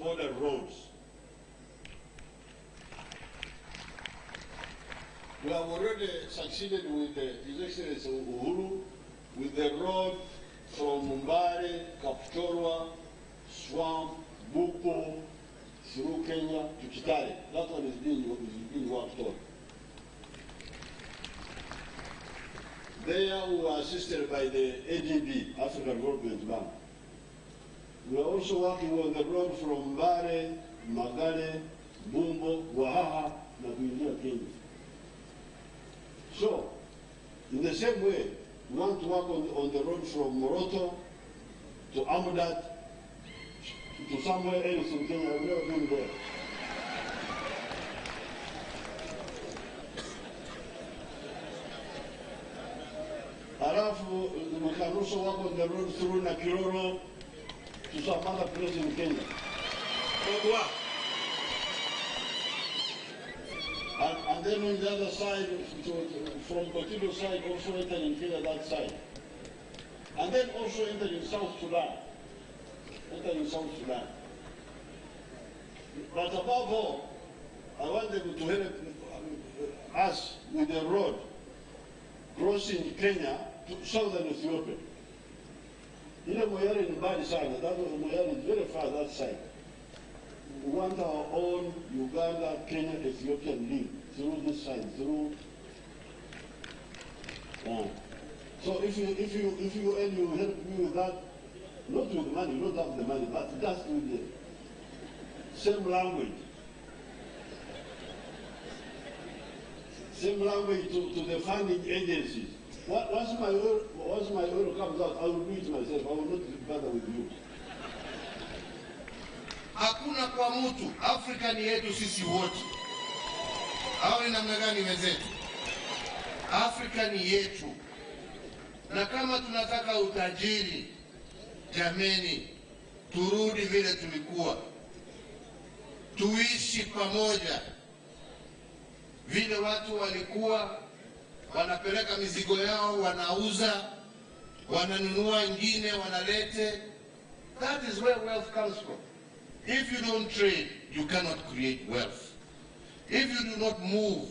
cross-border roads. We have already succeeded with His Excellency Uhuru with the road from Mumbare, Kapchorwa, Swamp, Bupo, through Kenya to Kitale. That one is being worked on. There we were assisted by the ADB, African Development Bank. We are also working on the road from Mbare, Magale, Bumbo, Wahaha, na kuingia Kenya. So, in the same way, we want to work on the road from Moroto to Amudat to somewhere else in Kenya. I've never been there. Alafu, we can also work on the road through Nakiroro to some other place in Kenya. And then on the other side, from Kotido side, also enter in Kenya that side. And then also enter in South Sudan. But above all, I want them to help us with the road crossing Kenya to southern Ethiopia. Ile Moyale ni mbali sana, that Moyale is very far that side. We want our own Uganda, Kenya, Ethiopian link through this side, through. So if you and you help me with that, not with money, not have the money, but just with the same language to the funding agencies. Once my oil comes out, I will do it myself. I will not bother with you. Hakuna kwa mtu, Afrika ni yetu sisi wote. Hao ni namna gani wenzetu? Afrika ni yetu. Na kama tunataka utajiri, jameni, turudi vile tulikuwa. Tuishi pamoja. Vile watu walikuwa wanapeleka mizigo yao, wanauza, wananunua ingine, wanalete. That is where wealth comes from. If you don't trade, you cannot create wealth. If you do not move,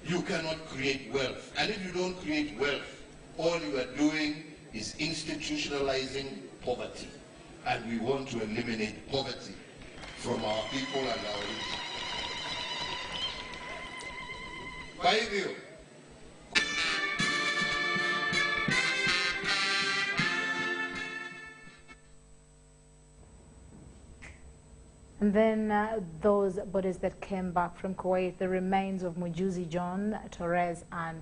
you cannot create wealth. And if you don't create wealth, all you are doing is institutionalizing poverty. And we want to eliminate poverty from our people and our region. Kwa hivyo, and then those bodies that came back from Kuwait, the remains of Mujuzi John Torres and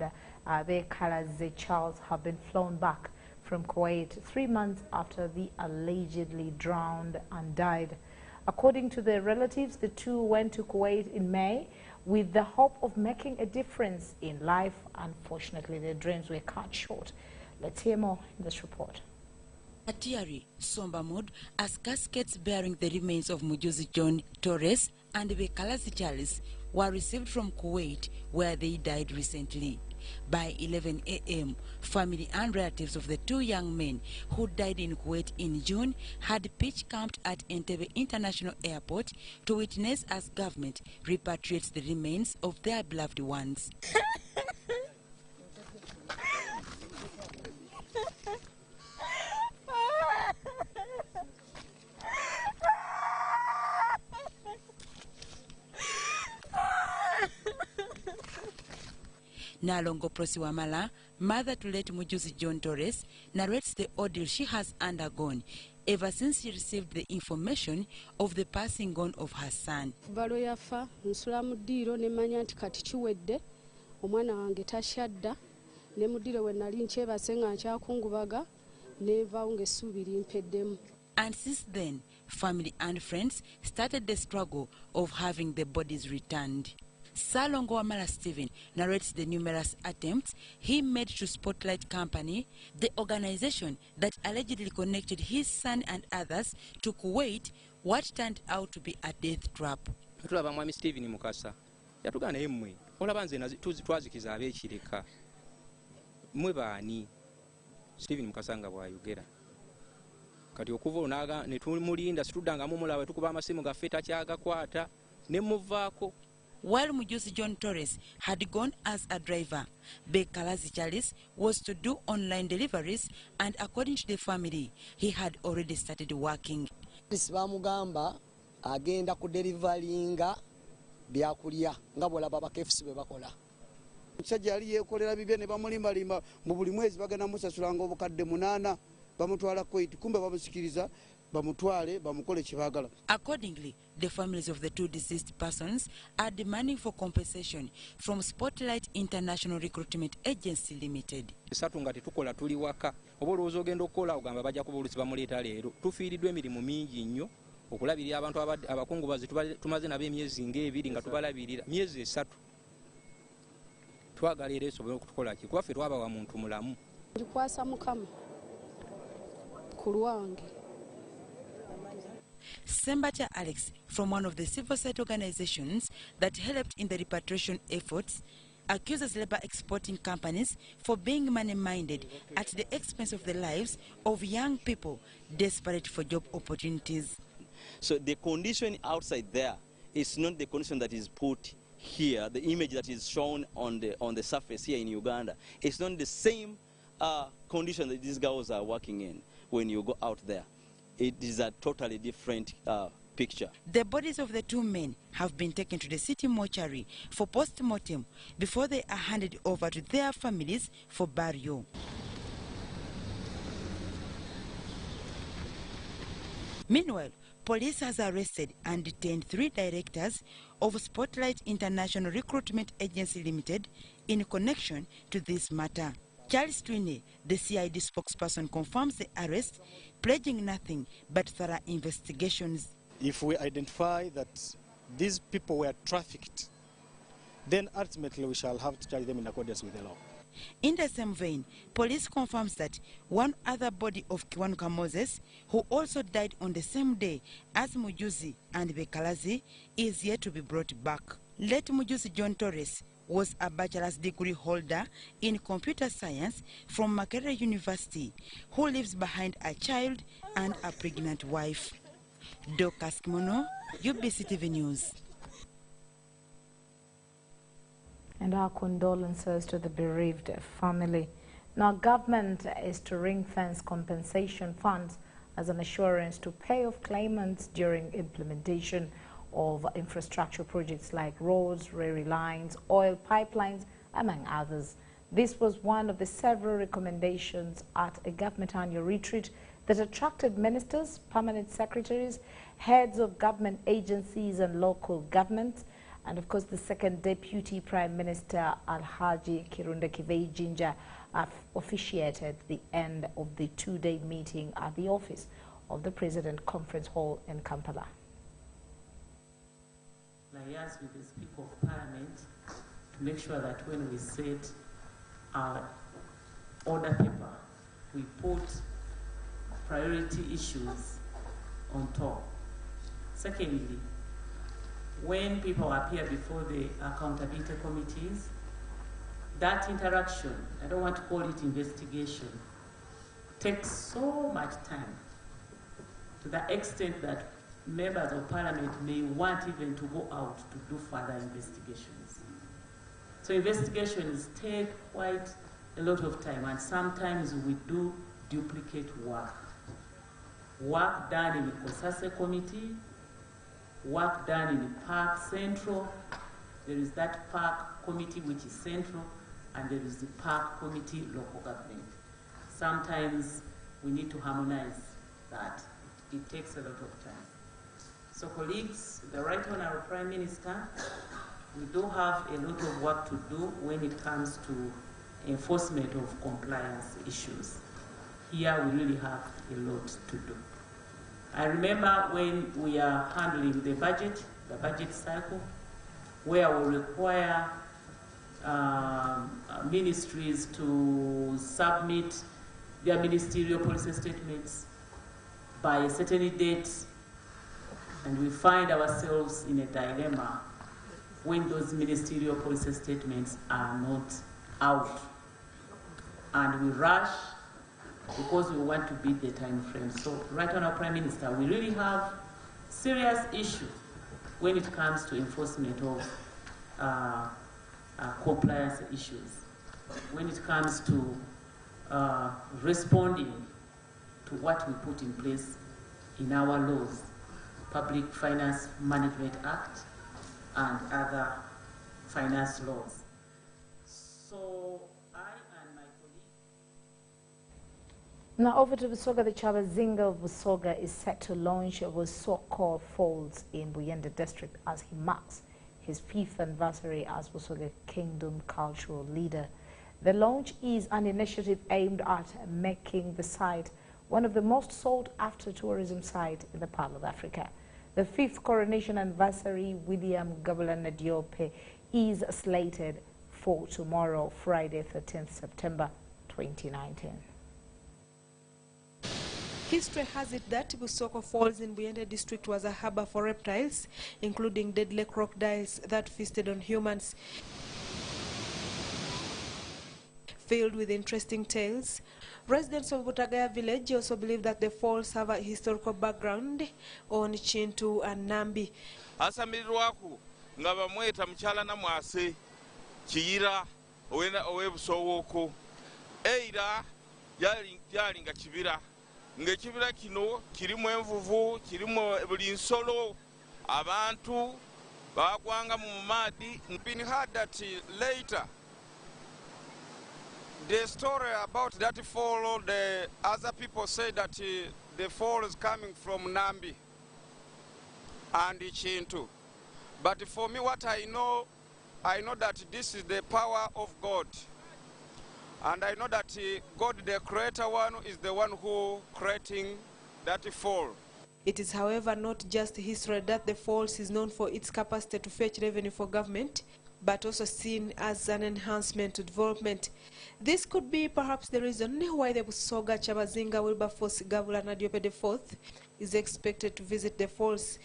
their Kalaze Charles have been flown back from Kuwait 3 months after the allegedly drowned and died. According to their relatives, the two went to Kuwait in May with the hope of making a difference in life. Unfortunately, their dreams were cut short. Let's hear more in this report. A teary, somber mood as caskets bearing the remains of Mujuzi John Torres and Bekalazi Charles were received from Kuwait, where they died recently. By 11 a.m., family and relatives of the two young men who died in Kuwait in June had pitch camped at Entebbe International Airport to witness as government repatriates the remains of their beloved ones. Nalongo Prosi Wamala, mother to late Mujuzi John Torres, narrates the ordeal she has undergone ever since she received the information of the passing on of her son. Balo yafa nsula mudiro ne manya nti kati kiwedde omwana wange tashadda ne mudiro we nali nkyebase nga nkyakungubaga neva ngesuubiri mpeddemu. And since then, family and friends started the struggle of having the bodies returned. Salongo Wamala Stephen narrates the numerous attempts he made to spotlight company, the organization that allegedly connected his son and others to Kuwait, what turned out to be a death trap. Tulaba mwami Stephen Mukasa yatugana yemmwe olaba nze twazikiza ab'ekireka mmwe baani Stephen Mukasa nga bw'ayogera kati okuva onaga ne tumulinda situddangamu mulaba tukuba amasimu gaffe takyagakwata ne muvaako. While Mujuzi John Torres had gone as a driver, Bekalazi Charles was to do online deliveries, and according to the family, he had already started working. Bamugamba agenda ku delivaringa byakulya nga bwolaba bakefisi bwe bakola. Omusajja yali yeekolera bibye ne bamulimbalimba mu buli mwezi bagenda musasulanga obukadde 8 bamutwala kweti kumbe bamusikiriza bamutwale bamukole kibagala. Accordingly, the families of the 2 deceased persons are demanding for compensation from Spotlight International Recruitment Agency Limited. Esatu nga tetukola tuli waka oba olowooza ogenda okukola ogamba bajja kubulusi bamuleeta leero. Tufiiriddwa emirimu mingi nnyo okulabirira abantu abakungubazi tumaze nabo emyezi nga2 nga tubalabirira myezi 3. Twagala era esobole okutukola ki kuba ffe twabawa muntu mulamu. Njikwasa Mukama ku lwange. Sembata Alex, from one of the civil society organizations that helped in the repatriation efforts, accuses labor exporting companies for being money-minded at the expense of the lives of young people desperate for job opportunities. So the condition outside there is not the condition that is put here. The image that is shown on the surface here in Uganda, it's not the same condition that these girls are working in when you go out there. It is a totally different picture. The bodies of the 2 men have been taken to the city mortuary for post-mortem before they are handed over to their families for burial. Meanwhile, police has arrested and detained 3 directors of Spotlight International Recruitment Agency Limited in connection to this matter. Charles Twine, the CID spokesperson, confirms the arrest, pledging nothing but thorough investigations. If we identify that these people were trafficked, then ultimately we shall have to charge them in accordance with the law. In the same vein, police confirms that one other body of Kiwanuka Moses, who also died on the same day as Mujuzi and Bekalazi, is yet to be brought back. Late Mujuzi John Torres was a bachelor's degree holder in computer science from Makerere University, who leaves behind a child and a pregnant wife. Dorcas Kimono, UBC TV News. And our condolences to the bereaved family. Now, government is to ring-fence compensation funds as an assurance to pay off claimants during implementation of infrastructure projects like roads, railway lines, oil pipelines, among others. This was one of the several recommendations at a government annual retreat that attracted ministers, permanent secretaries, heads of government agencies and local governments, and of course the second Deputy Prime Minister Alhaji Kirunda Kivei Jinja officiated the end of the 2-day meeting at the office of the President Conference Hall in Kampala. Liaise with the Speaker of Parliament to make sure that when we set our order paper, we put priority issues on top. Secondly, when people appear before the accountability committees, that interaction, I don't want to call it investigation, takes so much time to the extent that members of parliament may want even to go out to do further investigations. So investigations take quite a lot of time, and sometimes we do duplicate work. Work done in the Kosase committee, work done in the Park Central. There is that Park committee which is central, and there is the Park committee local government. Sometimes we need to harmonize that. It takes a lot of time. So colleagues, the Right Honourable Prime Minister, we do have a lot of work to do when it comes to enforcement of compliance issues. Here we really have a lot to do. I remember when we are handling the budget cycle, where we require ministries to submit their ministerial policy statements by a certain date, and we find ourselves in a dilemma when those ministerial policy statements are not out. And we rush because we want to beat the time frame. So right on our Prime Minister, we really have serious issue when it comes to enforcement of compliance issues, when it comes to responding to what we put in place in our laws, Public Finance Management Act and other finance laws. So I and my colleague... Now over to Busoga. The Chabazinga of Busoga is set to launch Busoko Falls in Buyende district as he marks his 5th anniversary as Busoga Kingdom cultural leader. The launch is an initiative aimed at making the site one of the most sought-after tourism sites in the Pearl of Africa. The 5th coronation anniversary, William Gabulana Diop, is slated for tomorrow, Friday, 13th September 2019. History has it that Busoko Falls in Buyende district was a harbor for reptiles, including deadly crocodiles that feasted on humans. Filled with interesting tales, residents of Butagaya village also believe that the falls have a historical background on Chintu and Nambi. Asamirirwaku nga bamweta mchala na mwase kiyira owe Busowoko eira yalinga kibira ng'ekibira kino kirimu envuvu kirimu buli nsolo abantu bagwanga mu maadi. Been heard that later the story about that fall, the other people say that the fall is coming from Nambi and Chintu. But for me, what I know that this is the power of God. And I know that God, the creator one, is the one who creating that fall. It is, however, not just history that the falls is known for its capacity to fetch revenue for government, but also seen as an enhancement to development. This could be perhaps the reason why the Busoga Chabazinga Wilberforce Gabulana Diop IV is expected to visit the falls.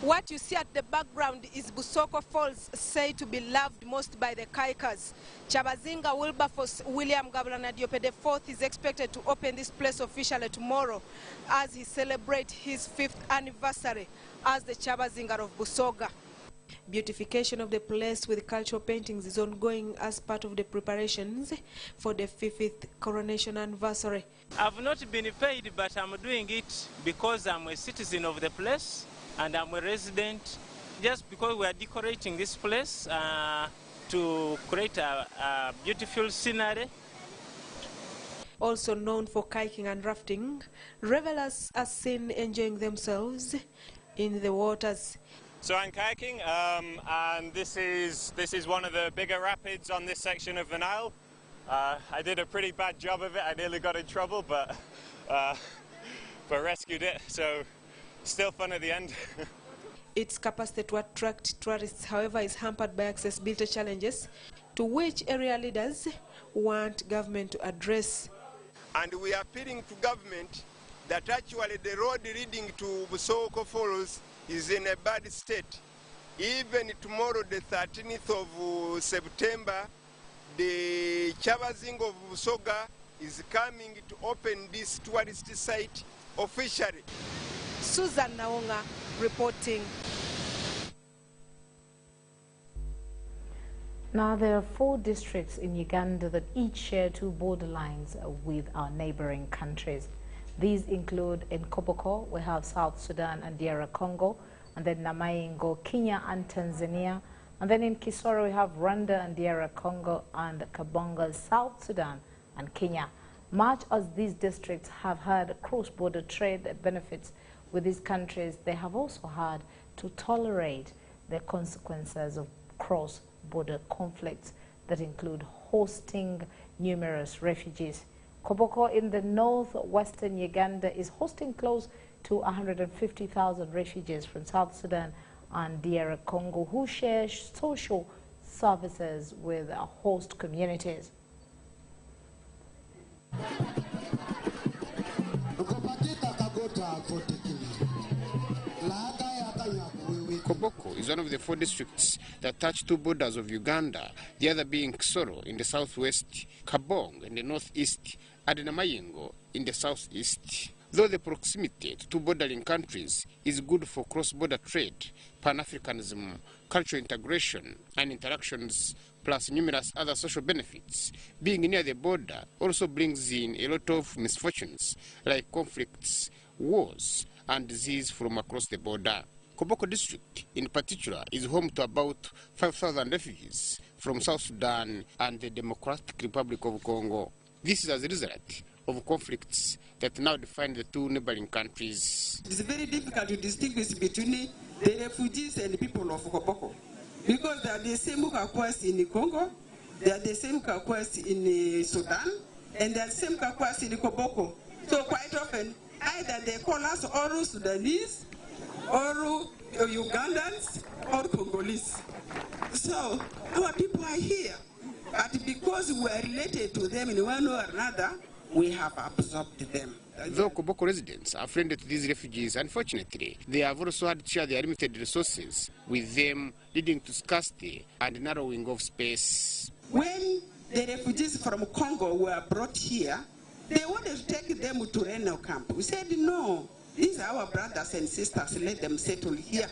What you see at the background is Busoko Falls, said to be loved most by the Kaikas. Chabazinga Wilberforce William Gabulana Diop IV is expected to open this place officially tomorrow as he celebrates his 5th anniversary as the Chabazinga of Busoga. Beautification of the place with cultural paintings is ongoing as part of the preparations for the 5th coronation anniversary. I've not been paid, but I'm doing it because I'm a citizen of the place and I'm a resident, just because we are decorating this place to create a beautiful scenery. Also known for kayaking and rafting, revelers are seen enjoying themselves in the waters. So I'm kayaking, and this is one of the bigger rapids on this section of the Nile. I did a pretty bad job of it. I nearly got in trouble, but rescued it. So still fun at the end. Its capacity to attract tourists, however, is hampered by accessibility challenges, to which area leaders want government to address. And we are appealing to government that actually the road leading to Busoko Falls is in a bad state. Even tomorrow, the 13th of September, the Chabazinga of Busoga is coming to open this tourist site officially. Susan Naonga reporting. Now, there are 4 districts in Uganda that each share 2 borderlines with our neighboring countries. These include in Koboko, we have South Sudan and DR Congo, and then Namaingo, Kenya and Tanzania. And then in Kisoro, we have Rwanda and DR Congo, and Kabonga, South Sudan and Kenya. Much as these districts have had cross-border trade benefits with these countries, they have also had to tolerate the consequences of cross-border conflicts that include hosting numerous refugees. Koboko in the northwestern Uganda is hosting close to 150,000 refugees from South Sudan and DR Congo who share social services with host communities. Koboko is one of the 4 districts that touch 2 borders of Uganda, the other being Kisoro in the southwest, Kabong in the northeast, and Namayengo in the southeast. Though the proximity to two bordering countries is good for cross-border trade, Pan-Africanism, cultural integration, and interactions, plus numerous other social benefits, being near the border also brings in a lot of misfortunes like conflicts, wars, and disease from across the border. Koboko district, in particular, is home to about 5,000 refugees from South Sudan and the Democratic Republic of Congo. This is as a result of conflicts that now define the two neighboring countries. It's very difficult to distinguish between the refugees and the people of Koboko because they are the same Kakwas in Congo, they are the same Kakwas in Sudan, and they are the same Kakwas in Koboko. So quite often, either they call us or Sudanese, or Ugandans, or Congolese. So our people are here, but because we are related to them in one or another, we have absorbed them. Though Koboko residents are friendly to these refugees, unfortunately, they have also had to share their limited resources with them, leading to scarcity and narrowing of space. When the refugees from Congo were brought here, they wanted to take them to Reno camp. We said, no, these are our brothers and sisters, let them settle here.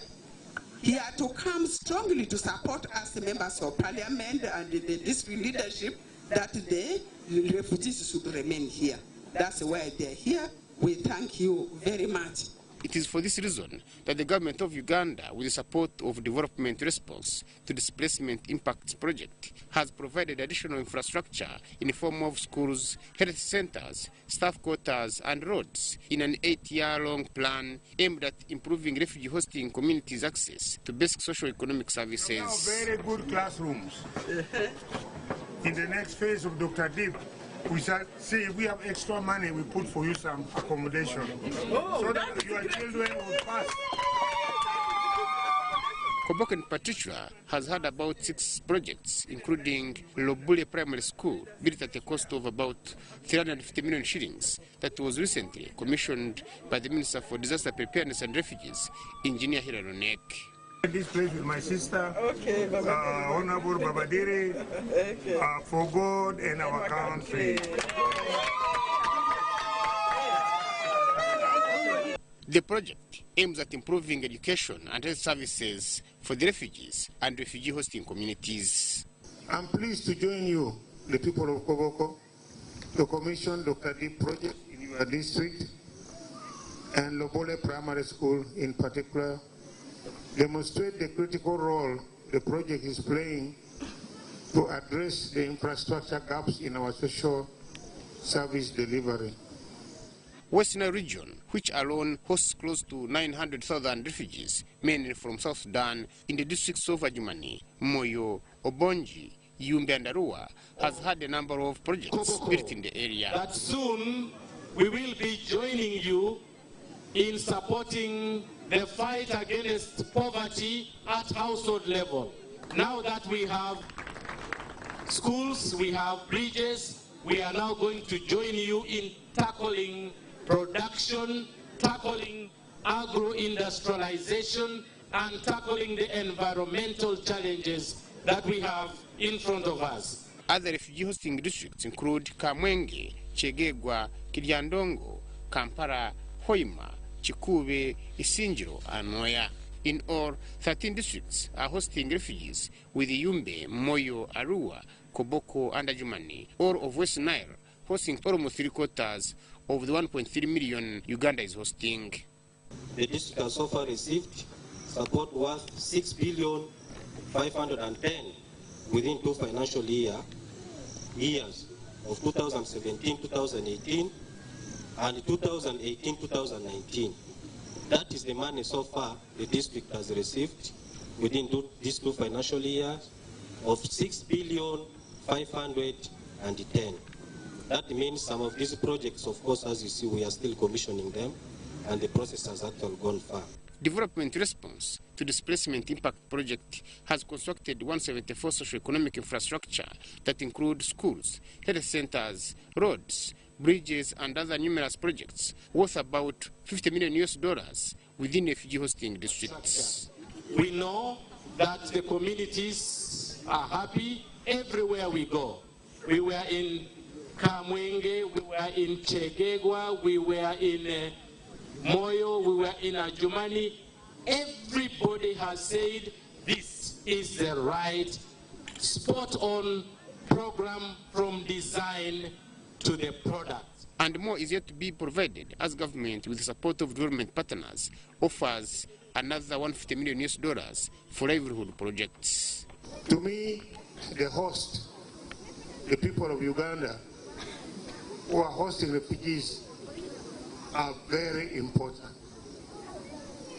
He had to come strongly to support us, the members of parliament and the district leadership, that the refugees should remain here. That's why they're here. We thank you very much. It is for this reason that the government of Uganda, with the support of Development Response to Displacement Impacts Project, has provided additional infrastructure in the form of schools, health centers, staff quarters, and roads in an 8-year-long plan aimed at improving refugee hosting communities' access to basic socio-economic services. Now very good classrooms. In the next phase of Dr. Deep, we shall see if we have extra money, we put for you some accommodation so that your children will pass. Koboko in particular has had about 6 projects, including Lobule Primary School, built at a cost of about 350 million shillings, that was recently commissioned by the Minister for Disaster Preparedness and Refugees, Engineer Hilary Onek. This place with my sister, Honorable Babadiri, for God and our country. The project aims at improving education and health services for the refugees and refugee hosting communities. I'm pleased to join you, the people of Koboko, to commission Dr. Deep project in your district and Lobole Primary School in particular, demonstrate the critical role the project is playing to address the infrastructure gaps in our social service delivery. West Nile region, which alone hosts close to 900,000 refugees, mainly from South Sudan, in the districts of Ajumani, Moyo, Obonji, Yumbe and Arua, has had a number of projects built in the area. That soon we will be joining you in supporting the fight against poverty at household level. Now that we have schools, we have bridges, we are now going to join you in tackling production, tackling agro-industrialization, and tackling the environmental challenges that we have in front of us. Other refugee hosting districts include Kamwenge, Chegegwa, Kiryandongo, Kampala, Hoima, Chikube, Isinjiro, and Moya. In all, 13 districts are hosting refugees, with Yumbe, Moyo, Arua, Koboko, and Ajumani, all of West Nile, hosting almost 3/4 of the 1.3 million Uganda is hosting. The district has so far received support worth 6,510,000,000 within 2 financial years of 2017-2018 and 2018-2019. That is the money so far the district has received within these 2 financial years of 6,510,000,000. That means some of these projects, of course, as you see, we are still commissioning them, and the process has actually gone far. Development Response to Displacement Impact Project has constructed 174 socio-economic infrastructure that include schools, health centers, roads, bridges, and other numerous projects worth about $50 million within refugee hosting districts. We know that the communities are happy everywhere we go. We were in Kamwenge, we were in Chegegwa, we were in Moyo, we were in Ajumani. Everybody has said this is the right spot-on program from design to the product. And more is yet to be provided as government, with the support of development partners, offers another $150 million for livelihood projects. To me, the host, the people of Uganda who are hosting refugees, are very important.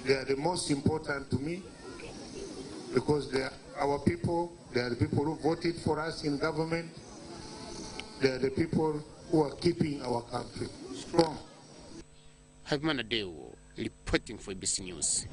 They are the most important to me because they are our people, they are the people who voted for us in government, they are the people who are keeping our country strong. Manadeo reporting for Ubc News.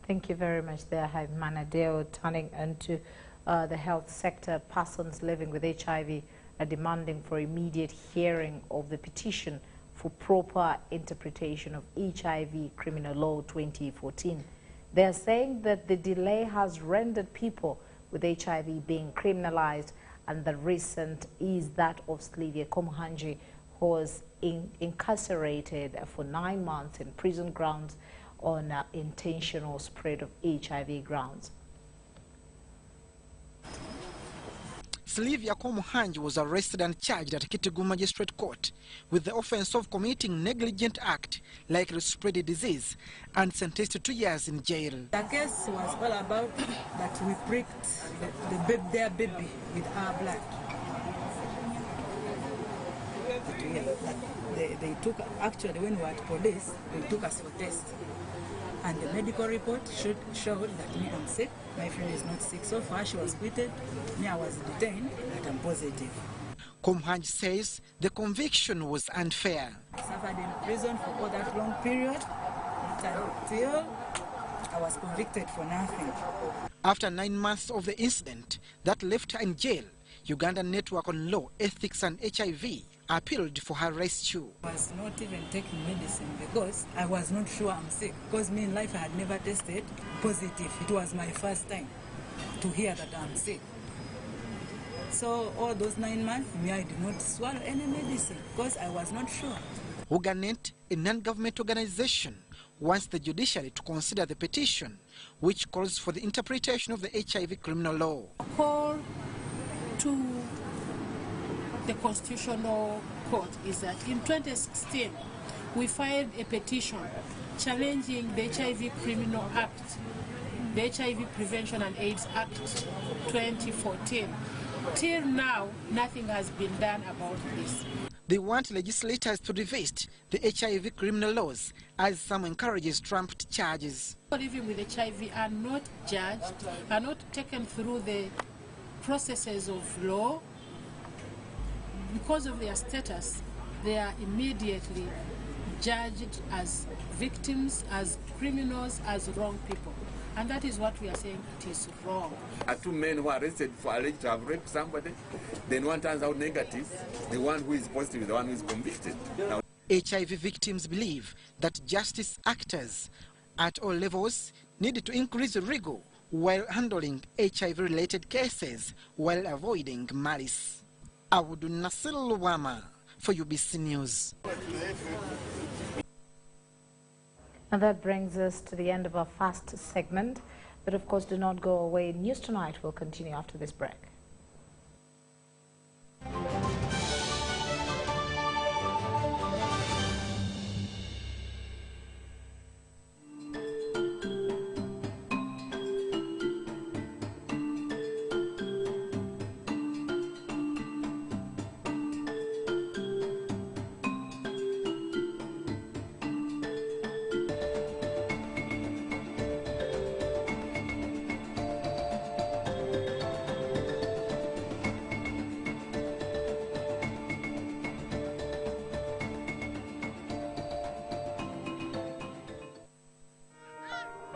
Thank you very much there, Manadeo. Turning into the health sector, persons living with HIV are demanding for immediate hearing of the petition for proper interpretation of HIV Criminal Law 2014. They are saying that the delay has rendered people with HIV being criminalized, and the recent is that of Sylvia Komuhanji, who was incarcerated for 9 months in prison grounds on intentional spread of HIV grounds. Sylvia Komuhanji was arrested and charged at Kitgum Magistrate Court with the offense of committing negligent act likely to spread a disease and sentenced to 2 years in jail. The case was all about that we pricked their baby with our blood. They took, actually when we were at police, they took us for test. And the medical report showed that me, I'm sick, my friend is not sick. So far she was quitted, me I was detained, but I'm positive. Komuhanji says the conviction was unfair. I suffered in prison for all that long period until I was convicted for nothing. After 9 months of the incident that left her in jail, Uganda Network on Law, Ethics and HIV appealed for her rescue. I was not even taking medicine because I was not sure I'm sick. Because me in life I had never tested positive. It was my first time to hear that I'm sick. So all those 9 months, me I did not swallow any medicine because I was not sure. Uganet, a non-government organization, wants the judiciary to consider the petition, which calls for the interpretation of the HIV criminal law. Call to the Constitutional Court is that in 2016 we filed a petition challenging the HIV Criminal Act, the HIV Prevention and AIDS Act 2014. Till now, nothing has been done about this. They want legislators to revisit the HIV criminal laws, as some encourages trumped charges. People living with HIV are not judged, are not taken through the processes of law. Because of their status, they are immediately judged as victims, as criminals, as wrong people. And that is what we are saying, it is wrong. Two men who are arrested for alleged to have raped somebody, then one turns out negative, the one who is positive is the one who is convicted. Now, HIV victims believe that justice actors at all levels need to increase rigor while handling HIV-related cases while avoiding malice. Awudu Nasir Luwama for UBC News. And that brings us to the end of our first segment. But of course, do not go away. News Tonight will continue after this break.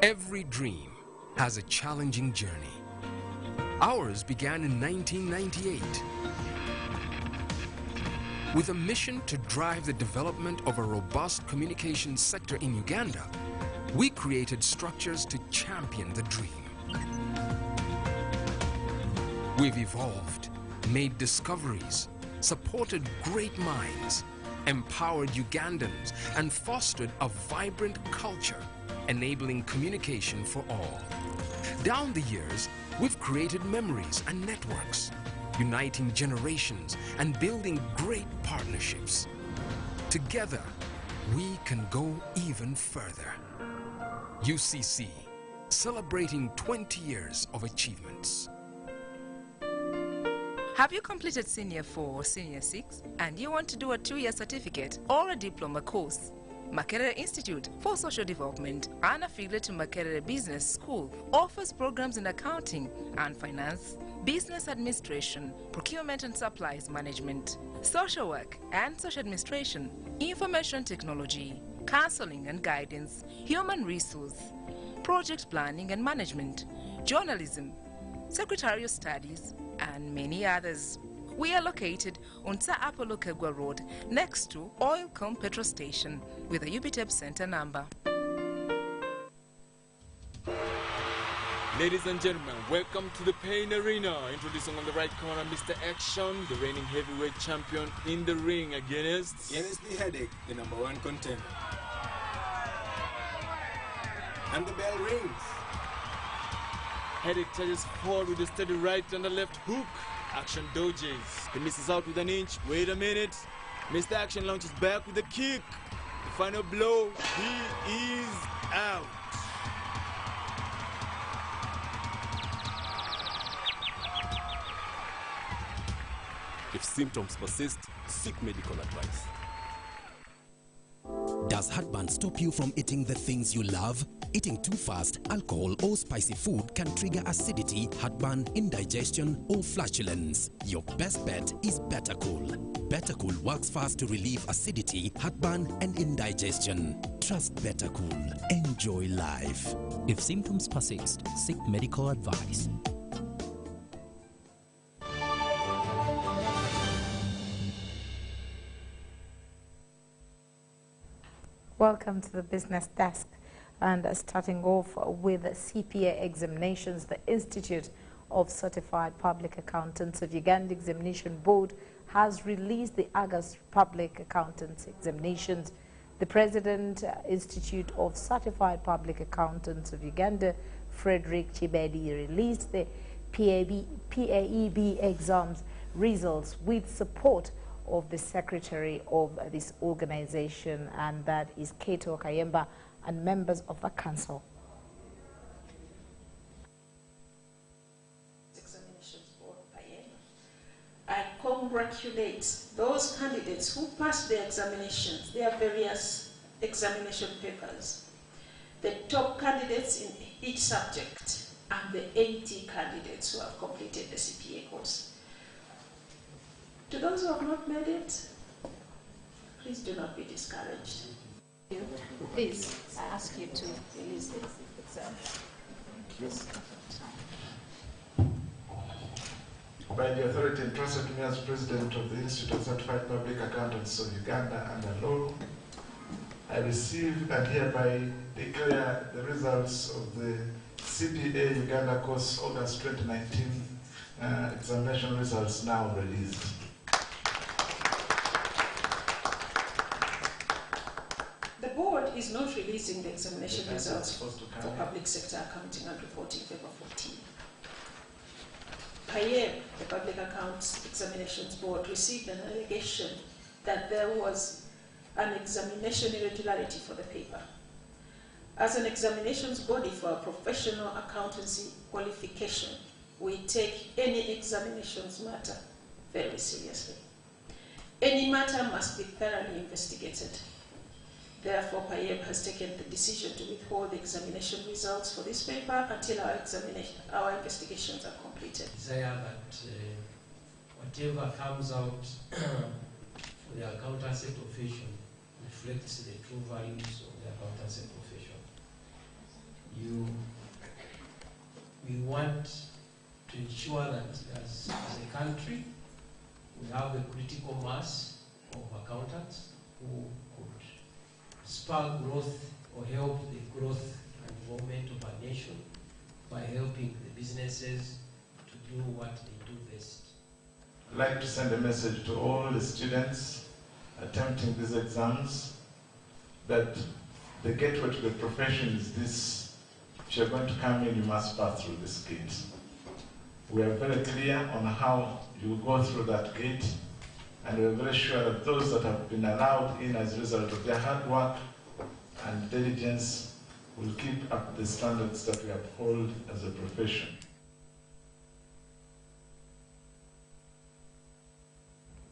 Every dream has a challenging journey. Ours began in 1998 with a mission to drive the development of a robust communications sector in Uganda. We created structures to champion the dream. We've evolved made discoveries, supported great minds, empowered Ugandans, and fostered a vibrant culture, enabling communication for all. Down the years, we've created memories and networks, uniting generations and building great partnerships. Together, we can go even further. UCC, celebrating 20 years of achievements. Have you completed Senior 4 or Senior 6 and you want to do a 2-year certificate or a diploma course? Makerere Institute for Social Development, an affiliate to Makerere Business School, offers programs in accounting and finance, business administration, procurement and supplies management, social work and social administration, information technology, counseling and guidance, human resource, project planning and management, journalism, secretarial studies, and many others. We are located on Sa Apollo Kegwa Road, next to Oilcom Petrol Station, with a UBTEP Center number. Ladies and gentlemen, welcome to the Pain Arena. Introducing on the right corner, Mr. Action, the reigning heavyweight champion in the ring against the Headache, the #1 contender. And the bell rings. Headache charges forward with a steady right and a left hook. Action dodges. He misses out with an inch. Wait a minute. Mr. Action launches back with a kick. The final blow. He is out. If symptoms persist, seek medical advice. Does heartburn stop you from eating the things you love? Eating too fast, alcohol or spicy food can trigger acidity, heartburn, indigestion or flatulence. Your best bet is Better Cool. Better Cool works fast to relieve acidity, heartburn and indigestion. Trust Better Cool. Enjoy life. If symptoms persist, seek medical advice. Welcome to the Business Desk. And starting off with CPA examinations, the Institute of Certified Public Accountants of Uganda Examination Board has released the August Public Accountants examinations. The President, Institute of Certified Public Accountants of Uganda, Frederick Chibedi, released the PAEB exams results with support of the Secretary of this organization, and that is Kato Kayemba, and members of the council. Examinations Board, I congratulate those candidates who passed their examinations, their various examination papers, the top candidates in each subject, and the 80 candidates who have completed the CPA course. To those who have not made it, please do not be discouraged. Please, I ask you to release the exam. By the authority entrusted to me as President of the Institute of Certified Public Accountants of Uganda under law, I receive and hereby declare the results of the CPA Uganda course August 2019 examination results now released. The board is not releasing the examination results for public sector accounting and reporting paper 14. PAEB, the Public Accounts Examinations Board, received an allegation that there was an examination irregularity for the paper. As an examinations body for a professional accountancy qualification, we take any examinations matter very seriously. Any matter must be thoroughly investigated. Therefore, PAEB has taken the decision to withhold the examination results for this paper until our investigations are completed. Desire that whatever comes out for the accountancy profession reflects the true values of the accountancy profession. We want to ensure that as a country, we have a critical mass of accountants who could spur growth or help the growth and development of our nation by helping the businesses to do what they do best, like to send a message to all the students attempting these exams that the gateway to the profession is this. If you're going to come in, you must pass through this gate. We are very clear on how you will go through that gate, and we're very sure that those that have been allowed in as a result of their hard work and diligence will keep up the standards that we uphold as a profession.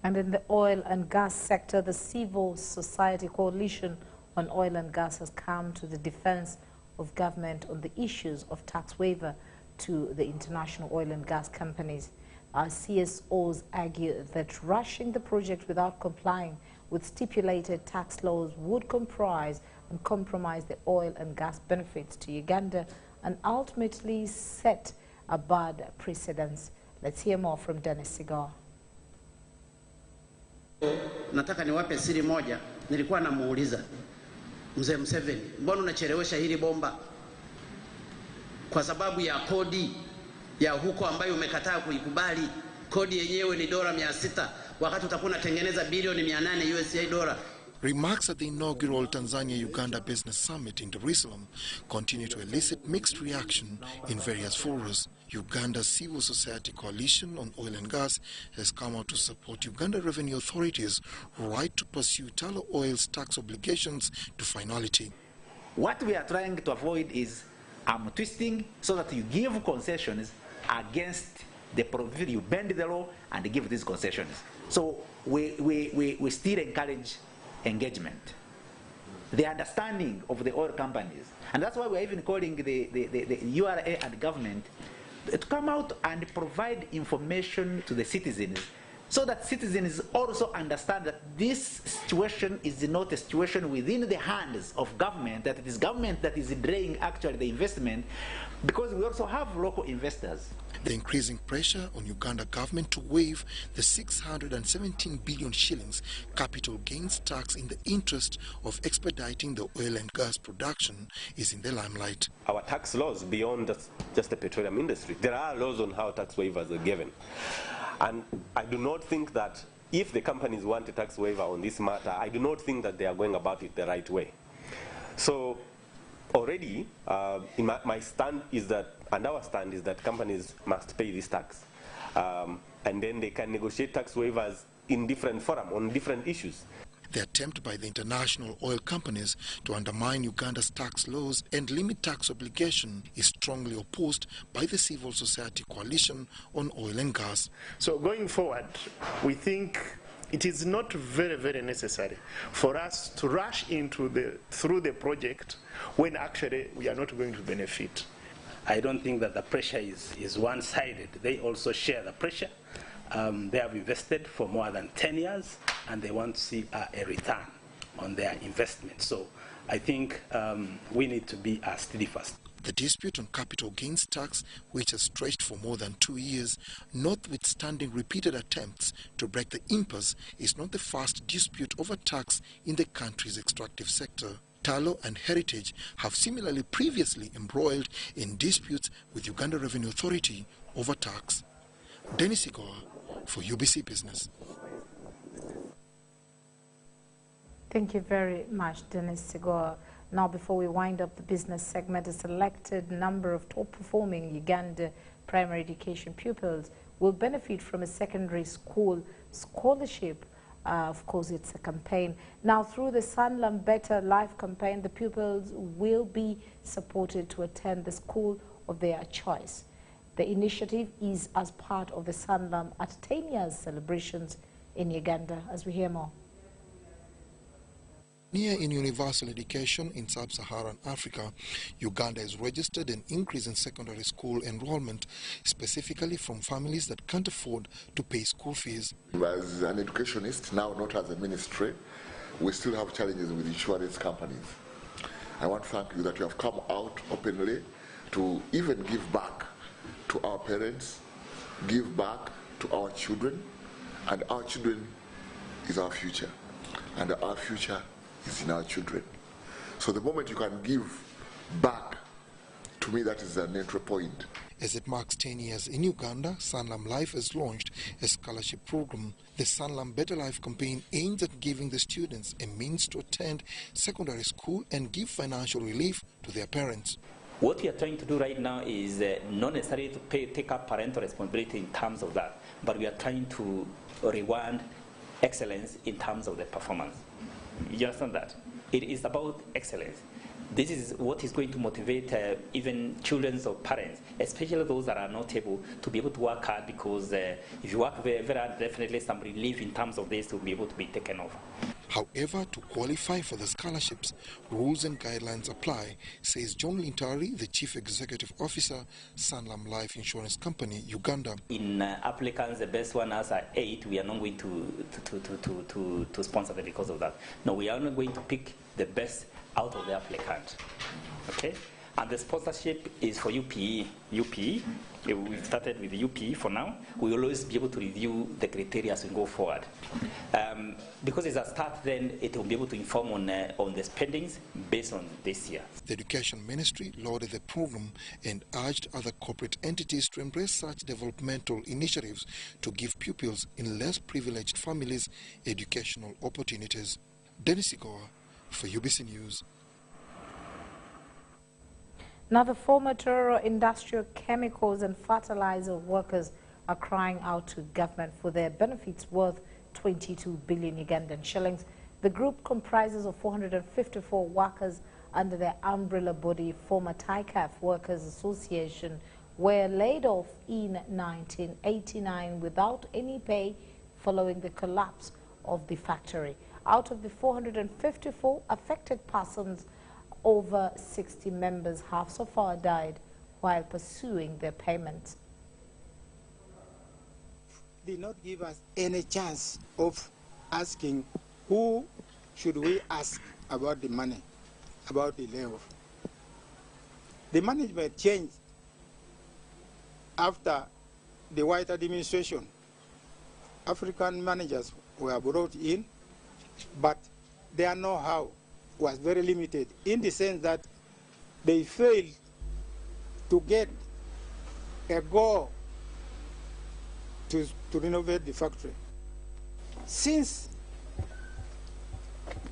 And in the oil and gas sector, the Civil Society Coalition on Oil and Gas has come to the defense of government on the issues of tax waiver to the international oil and gas companies. CSOs argue that rushing the project without complying with stipulated tax laws would comprise and compromise the oil and gas benefits to Uganda and ultimately set a bad precedence. Let's hear more from Dennis Sigar. Nataka niwape siri moja. Nilikuwa namuuliza Mzee Museveni, mbona unachelewesha hili bomba? Kwa sababu ya kodi ya huko ambayo umekataa kuikubali. Kodi yenyewe ni $600 wakati utakuwa unatengeneza bilioni 800 USD dola. Remarks at the inaugural Tanzania-Uganda Business Summit in Dar es Salaam continue to elicit mixed reaction in various forums. Uganda's Civil Society Coalition on Oil and Gas has come out to support Uganda Revenue Authority's right to pursue Tullow Oil's tax obligations to finality. What we are trying to avoid is twisting so that you give concessions against the provision, you bend the law and give these concessions. So we still encourage engagement, the understanding of the oil companies. And that's why we're even calling the URA and government to come out and provide information to the citizens so that citizens also understand that this situation is not a situation within the hands of government, that it is government that is draining actually the investment, because we also have local investors. The increasing pressure on Uganda government to waive the 617 billion shillings capital gains tax in the interest of expediting the oil and gas production is in the limelight. Our tax laws beyond just the petroleum industry, there are laws on how tax waivers are given. And I do not think that if the companies want a tax waiver on this matter, I do not think that they are going about it the right way. So already, my stand is that, and our stand is that companies must pay this tax. And then they can negotiate tax waivers in different forums on different issues. The attempt by the international oil companies to undermine Uganda's tax laws and limit tax obligation is strongly opposed by the Civil Society Coalition on Oil and Gas. So going forward, we think it is not very, very necessary for us to rush through the project when actually we are not going to benefit. I don't think that the pressure is one-sided. They also share the pressure. They have invested for more than 10 years, and they want to see a return on their investment. So I think we need to be steadfast. The dispute on capital gains tax, which has stretched for more than 2 years, notwithstanding repeated attempts to break the impasse, is not the first dispute over tax in the country's extractive sector. Tullow and Heritage have similarly previously embroiled in disputes with Uganda Revenue Authority over tax. Dennis Sigoa for UBC Business. Thank you very much, Dennis Sigoa. Now, before we wind up the business segment, a selected number of top-performing Uganda primary education pupils will benefit from a secondary school scholarship. Of course, it's a campaign. Now, through the Sanlam Better Life campaign, the pupils will be supported to attend the school of their choice. The initiative is as part of the Sanlam at 10 years celebrations in Uganda, as we hear more. In universal education in sub-Saharan Africa, Uganda has registered an increase in secondary school enrollment, specifically from families that can't afford to pay school fees. As an educationist, now not as a ministry, we still have challenges with insurance companies. I want to thank you that you have come out openly to even give back to our parents, give back to our children, and our children is our future, and our future is in our children. So the moment you can give back, to me that is an entry point. As it marks 10 years in Uganda, Sanlam Life has launched a scholarship program. The Sanlam Better Life campaign aims at giving the students a means to attend secondary school and give financial relief to their parents. What we are trying to do right now is not necessarily to take up parental responsibility in terms of that, but we are trying to reward excellence in terms of the performance. You understand that? It is about excellence. This is what is going to motivate even children of parents, especially those that are not able to be able to work hard, because if you work very, very hard, definitely some relief in terms of this will be able to be taken over. However, to qualify for the scholarships, rules and guidelines apply, says John Lintari, the Chief Executive Officer, Sanlam Life Insurance Company, Uganda. In applicants, the best one has 8. We are not going to sponsor them because of that. No, we are not going to pick the best out of the applicant. Okay? And the sponsorship is for UPE. UPE, we've started with the UPE for now. We will always be able to review the criteria as we go forward. Because it's a start, then it will be able to inform on the spendings based on this year. The Education Ministry lauded the program and urged other corporate entities to embrace such developmental initiatives to give pupils in less privileged families educational opportunities. Dennis Igoa for UBC News. Now, the former Tororo industrial chemicals and fertilizer workers are crying out to government for their benefits worth 22 billion Ugandan shillings. The group comprises of 454 workers under their umbrella body, former TICAF Workers Association, were laid off in 1989 without any pay following the collapse of the factory. Out of the 454 affected persons, over 60 members have so far died while pursuing their payments. Did not give us any chance of asking who should we ask about the money, about the layoff. The management changed after the white administration. African managers were brought in, but their know-how was very limited in the sense that they failed to get a go to renovate the factory. Since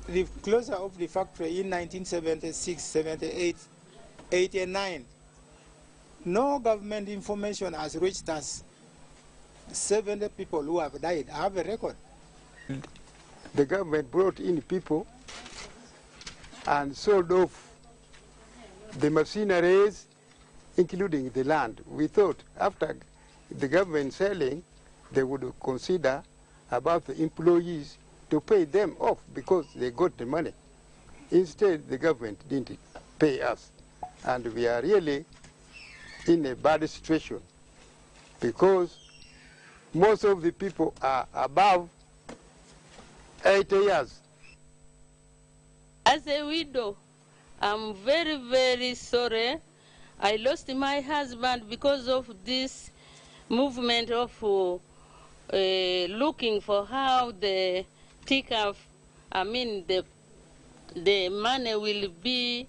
the closure of the factory in 1976, 78, 89, no government information has reached us. 70 people who have died. I have a record. The government brought in people and sold off the machineries, including the land. We thought after the government selling, they would consider about the employees to pay them off because they got the money. Instead, the government didn't pay us. And we are really in a bad situation because most of the people are above 80 years. As a widow, I'm very, very sorry. I lost my husband because of this movement of looking for how the TICAF, the money will be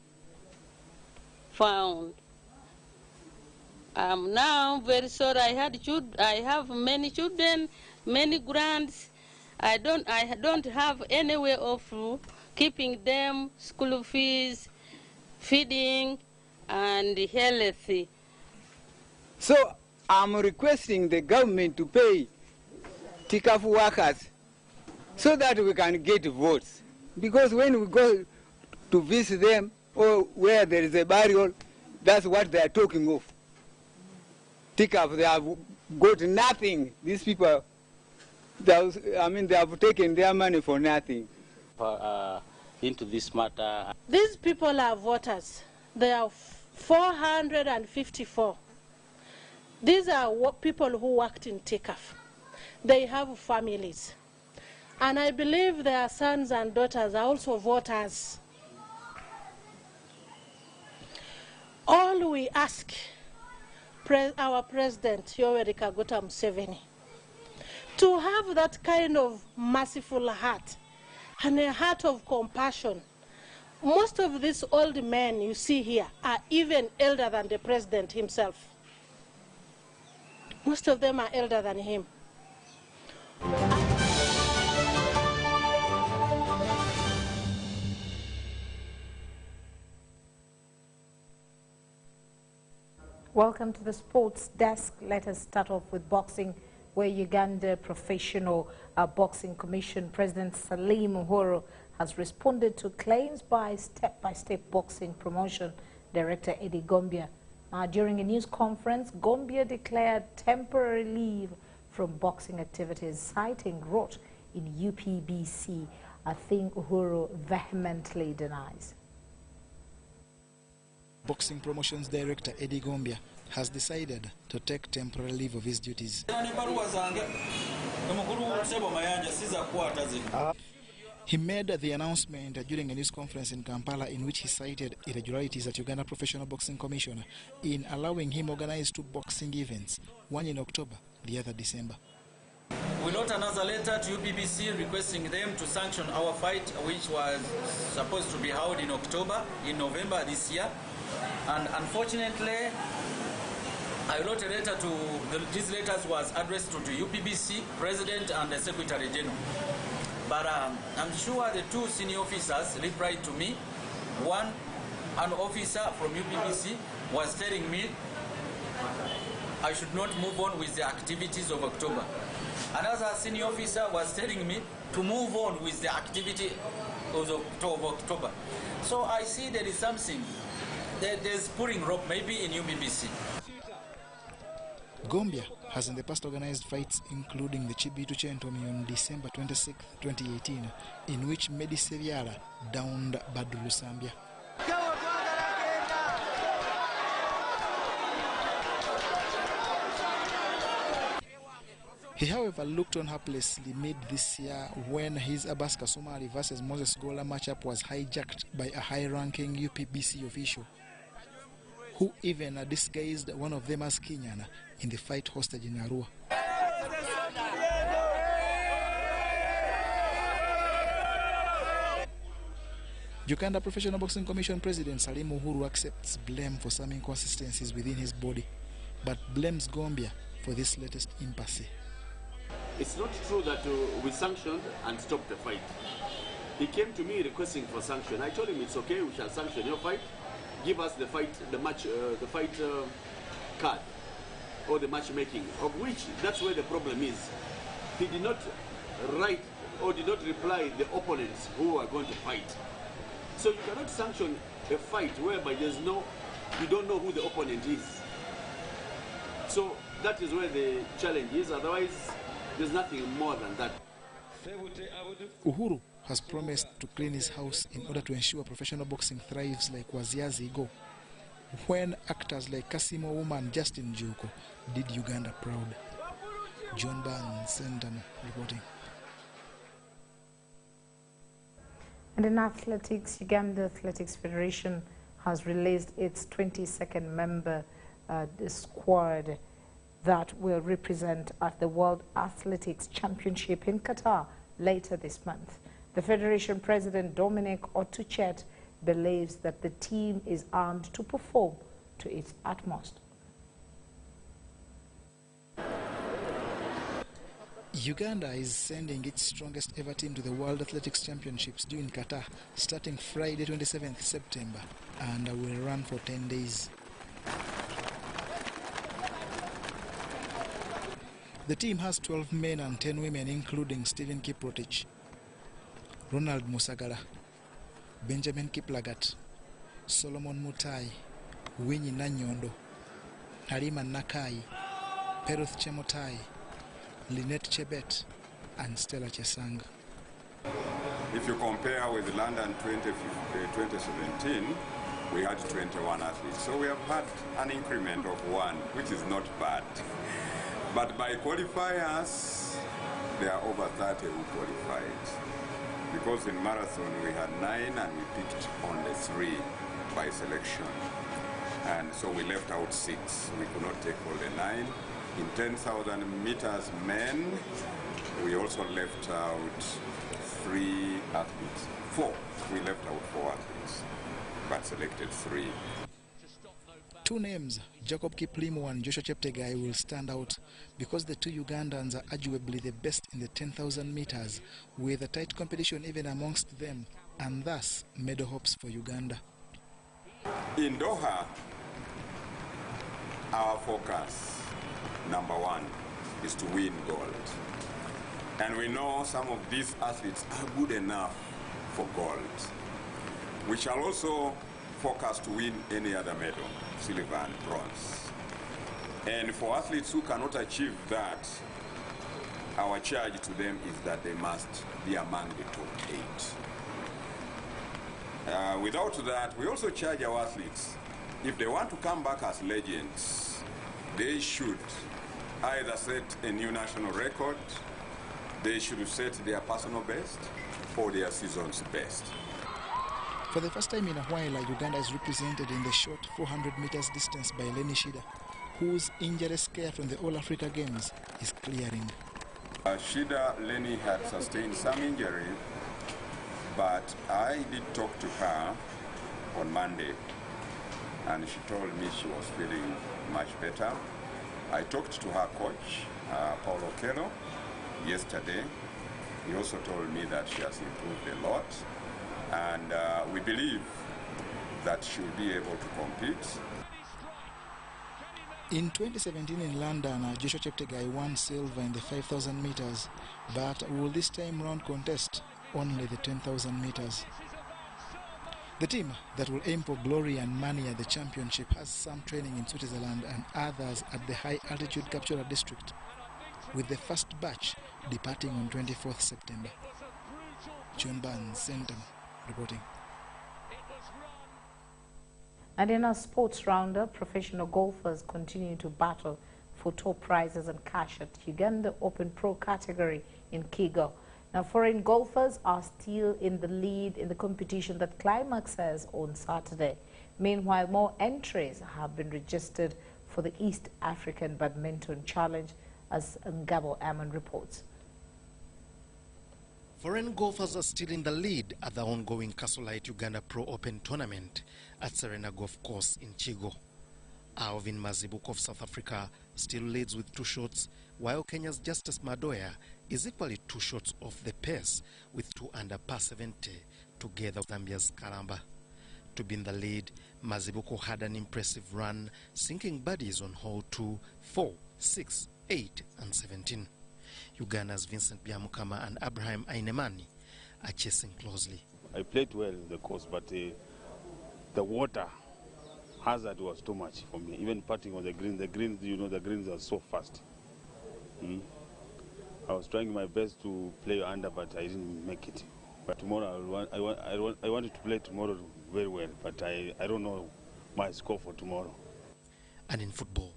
found. I'm now very sorry. I have many children, many grants. I don't have any way of keeping them, school fees, feeding, and healthy. So I'm requesting the government to pay TICAF workers so that we can get votes. Because when we go to visit them or where there is a burial, that's what they are talking of. TICAF, they have got nothing. These people, they have taken their money for nothing. Into this matter. These people are voters. They are 454. These are people who worked in TICAF. They have families. And I believe their sons and daughters are also voters. All we ask our President, Yoweri Kaguta Museveni, to have that kind of merciful heart and a heart of compassion. Most of these old men you see here are even elder than the president himself. Most of them are elder than him. Welcome to the sports desk. Let us start off with boxing, where Uganda Professional Boxing Commission President Salim Uhuru has responded to claims by step-by-step boxing promotion director Eddie Gombia. During a news conference, Gombia declared temporary leave from boxing activities, citing rot in UPBC, a thing Uhuru vehemently denies. Boxing Promotions Director Eddie Gombia has decided to take temporary leave of his duties. He made the announcement during a news conference in Kampala, in which he cited irregularities at Uganda Professional Boxing Commission in allowing him organize 2 boxing events, one in October, the other December. We wrote another letter to UPBC requesting them to sanction our fight, which was supposed to be held in November this year. And unfortunately, I wrote a letter to, these letters was addressed to UPBC, President and the Secretary General. But I'm sure the 2 senior officers replied to me. One, an officer from UPBC was telling me I should not move on with the activities of October. Another senior officer was telling me to move on with the activity of October. So I see there is something. There's pulling rope maybe in UPBC. Gombia has in the past organized fights, including the Chibitu Chentomi on December 26, 2018, in which Medi Seviala downed Badulu Sambia. He, however, looked on helplessly mid this year when his Abaska Somali versus Moses Gola matchup was hijacked by a high-ranking UPBC official, who even disguised one of them as Kenyan in the fight hosted in Arua. Uganda Professional Boxing Commission President Salim Uhuru accepts blame for some inconsistencies within his body, but blames Gombia for this latest impasse. It's not true that we sanctioned and stopped the fight. He came to me requesting for sanction. I told him it's okay, we shall sanction your fight. Give us the fight, the fight card or the matchmaking, of which that's where the problem is. He did not write or did not reply the opponents who are going to fight. So you cannot sanction a fight whereby you don't know who the opponent is. So that is where the challenge is. Otherwise, there's nothing more than that. Uhuru has promised to clean his house in order to ensure professional boxing thrives like Waziazi Go, when actors like Kasimo woman Justin Juko did Uganda proud. John Barnes, Sendano, reporting. And in athletics, Uganda Athletics Federation has released its 22nd member squad that will represent at the World Athletics Championship in Qatar later this month. The Federation President Dominic Otuchet believes that the team is armed to perform to its utmost. Uganda is sending its strongest ever team to the World Athletics Championships due in Qatar, starting Friday 27th September, and will run for 10 days. The team has 12 men and 10 women, including Stephen Kiprotich, Ronald Musagala, Benjamin Kiplagat, Solomon Mutai, Winnie Nanyondo, Halima Nakai, Peruth Chemotai, Lynette Chebet, and Stella Chesang. If you compare with London 2017, we had 21 athletes. So we have had an increment of 1, which is not bad. But by qualifiers, there are over 30 who qualified. Because in marathon we had 9 and we picked only 3 by selection. And so we left out 6. We could not take all the 9. In 10,000 meters men, we also left out 3 athletes. 4. We left out 4 athletes, but selected 3. Two names, Jacob Kiplimo and Joshua Cheptegei, will stand out because the two Ugandans are arguably the best in the 10,000 meters, with a tight competition even amongst them, and thus medal hopes for Uganda. In Doha, our focus, number one, is to win gold. And we know some of these athletes are good enough for gold. We shall also focus to win any other medal, silver and bronze. And for athletes who cannot achieve that, our charge to them is that they must be among the top 8. Without that, we also charge our athletes, if they want to come back as legends, they should either set a new national record, they should set their personal best, or their season's best. For the first time in a while, Uganda is represented in the short 400 meters distance by Lenny Shida, whose injury scare from the All-Africa Games is clearing. Shida Lenny had sustained some injury, but I did talk to her on Monday, and she told me she was feeling much better. I talked to her coach, Paulo Kello, yesterday. He also told me that she has improved a lot, and we believe that she'll be able to compete. In 2017 in London, Joshua Cheptegei won silver in the 5,000 meters, but will this time round contest only the 10,000 meters. The team that will aim for glory and money at the championship has some training in Switzerland and others at the high altitude Kapchorwa district, with the first batch departing on 24th September. John Barnes, Centum, reporting. And in our sports roundup, professional golfers continue to battle for top prizes and cash at Uganda Open Pro category in Kigo. Now, foreign golfers are still in the lead in the competition that climaxes on Saturday. Meanwhile, more entries have been registered for the East African Badminton Challenge, as Ngabo Aman reports. Foreign golfers are still in the lead at the ongoing Castlelight Uganda Pro Open Tournament at Serena Golf Course in Chigo. Alvin Mazibuko of South Africa still leads with 2 shots, while Kenya's Justice Madoya is equally 2 shots off the pace with 2 under par 70, together with Zambia's Karamba. To be in the lead, Mazibuko had an impressive run, sinking birdies on hole 2, 4, 6, 8 and 17. Uganda's Vincent Byamukama and Abraham Ainemani are chasing closely. I played well in the course, but the water hazard was too much for me. Even putting on the greens, you know, the greens are so fast. I was trying my best to play under, but I didn't make it. But tomorrow, I wanted to play tomorrow very well, but I don't know my score for tomorrow. And in football,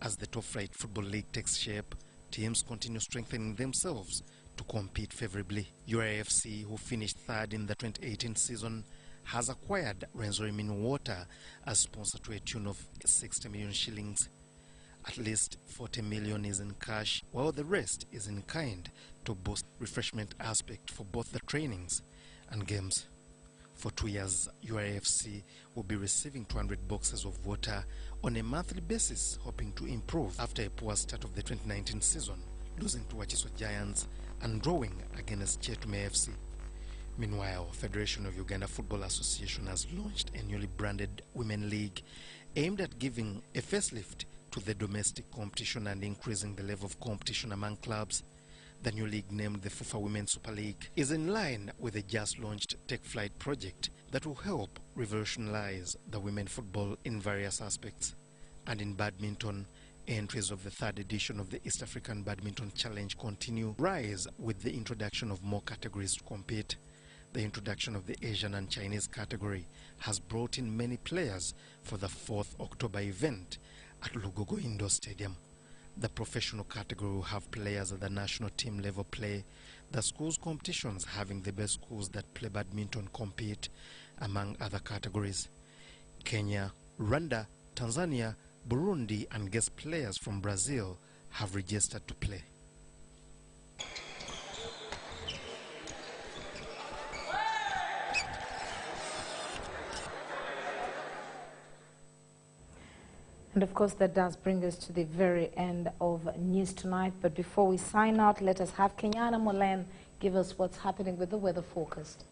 as the top flight football league takes shape, teams continue strengthening themselves to compete favorably. URAFC, who finished 3rd in the 2018 season, has acquired Rwenzori Water as sponsor to a tune of 60 million shillings. At least 40 million is in cash, while the rest is in kind to boost refreshment aspect for both the trainings and games. For 2 years, URAFC will be receiving 200 boxes of water on a monthly basis, hoping to improve after a poor start of the 2019 season, losing to Wachiso Giants and drawing against Chetume FC. Meanwhile, Federation of Uganda Football Association has launched a newly branded Women League aimed at giving a facelift to the domestic competition and increasing the level of competition among clubs. The new league, named the FIFA Women's Super League, is in line with the just launched Take Flight project that will help revolutionize the women football in various aspects. And in badminton, entries of the 3rd edition of the East African Badminton Challenge continue to rise with the introduction of more categories to compete. The introduction of the Asian and Chinese category has brought in many players for the 4th October event at Lugogo Indoor Stadium. The professional category will have players at the national team level play, the schools competitions having the best schools that play badminton compete, among other categories. Kenya, Rwanda, Tanzania, Burundi and guest players from Brazil have registered to play. And of course, that does bring us to the very end of News Tonight. But before we sign out, let us have Kenyana Molen give us what's happening with the weather forecast.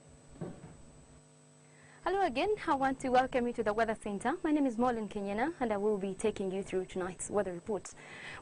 Hello again. I want to welcome you to the Weather Center. My name is Molin Kenyana, and I will be taking you through tonight's weather report.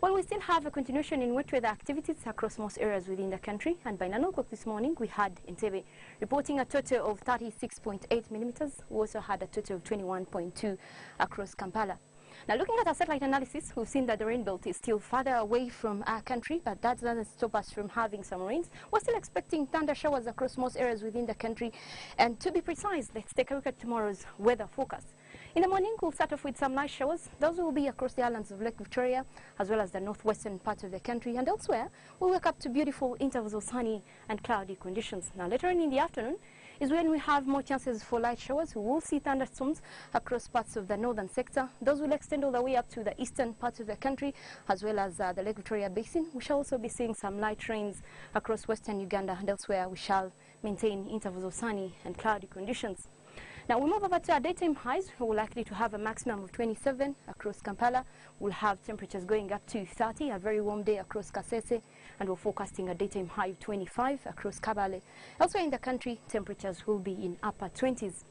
Well, we still have a continuation in wet weather activities across most areas within the country, and by 9 o'clock this morning, we had Entebbe reporting a total of 36.8 millimeters. We also had a total of 21.2 across Kampala. Now, looking at our satellite analysis, we've seen that the rain belt is still farther away from our country, but that doesn't stop us from having some rains. We're still expecting thunder showers across most areas within the country. And to be precise, let's take a look at tomorrow's weather forecast. In the morning, we'll start off with some light showers. Those will be across the islands of Lake Victoria, as well as the northwestern part of the country. And elsewhere, we'll wake up to beautiful intervals of sunny and cloudy conditions. Now, later on in the afternoon is when we have more chances for light showers. We will see thunderstorms across parts of the northern sector. Those will extend all the way up to the eastern part of the country, as well as the Lake Victoria Basin. We shall also be seeing some light rains across western Uganda, and elsewhere we shall maintain intervals of sunny and cloudy conditions. Now we move over to our daytime highs. We're likely to have a maximum of 27 across Kampala. We'll have temperatures going up to 30, a very warm day across Kasese, and we're forecasting a daytime high of 25 across Kabale. Elsewhere in the country, temperatures will be in upper 20s.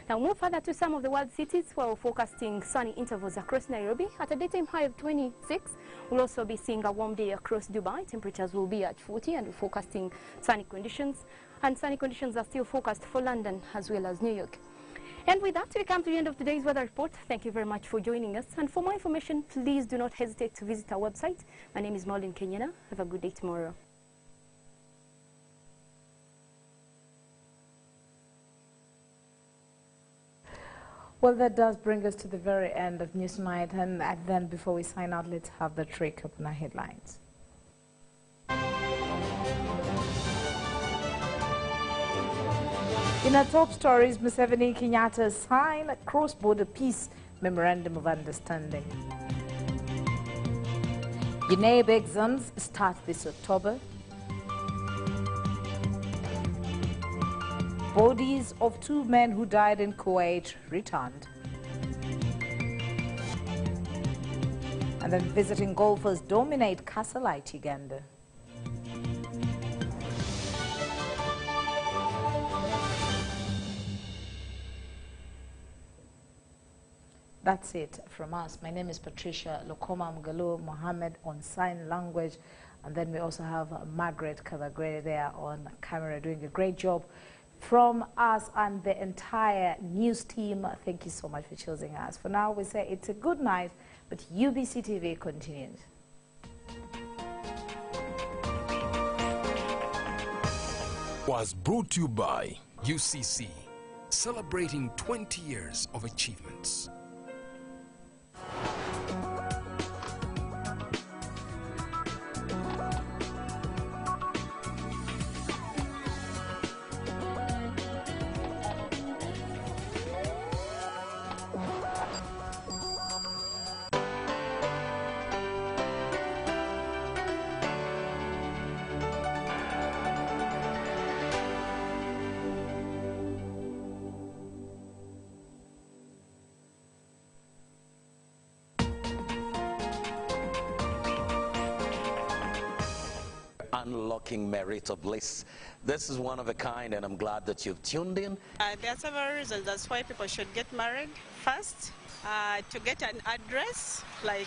Now move further to some of the world cities where we're forecasting sunny intervals across Nairobi at a daytime high of 26. We'll also be seeing a warm day across Dubai. Temperatures will be at 40, and we're forecasting sunny conditions. And sunny conditions are still forecast for London as well as New York. And with that, we come to the end of today's weather report. Thank you very much for joining us. And for more information, please do not hesitate to visit our website. My name is Maureen Kenyana. Have a good day tomorrow. Well, that does bring us to the very end of News Tonight. And then before we sign out, let's have the trick up in our headlines. In our top stories, Museveni Kenyatta sign a cross-border peace memorandum of understanding. UNEB exams start this October. Bodies of 2 men who died in Kuwait returned. And then visiting golfers dominate Kasalite, Uganda. That's it from us. My name is Patricia Lokoma Mgalo Mohammed on sign language. And then we also have Margaret Kabagwere there on camera doing a great job. From us and the entire news team, thank you so much for choosing us. For now, we say it's a good night, but UBC TV continues. Was brought to you by UCC, celebrating 20 years of achievements. Unlocking marital bliss. This is one of a kind, and I'm glad that you've tuned in. There are several reasons. That's why people should get married first. To get an address, like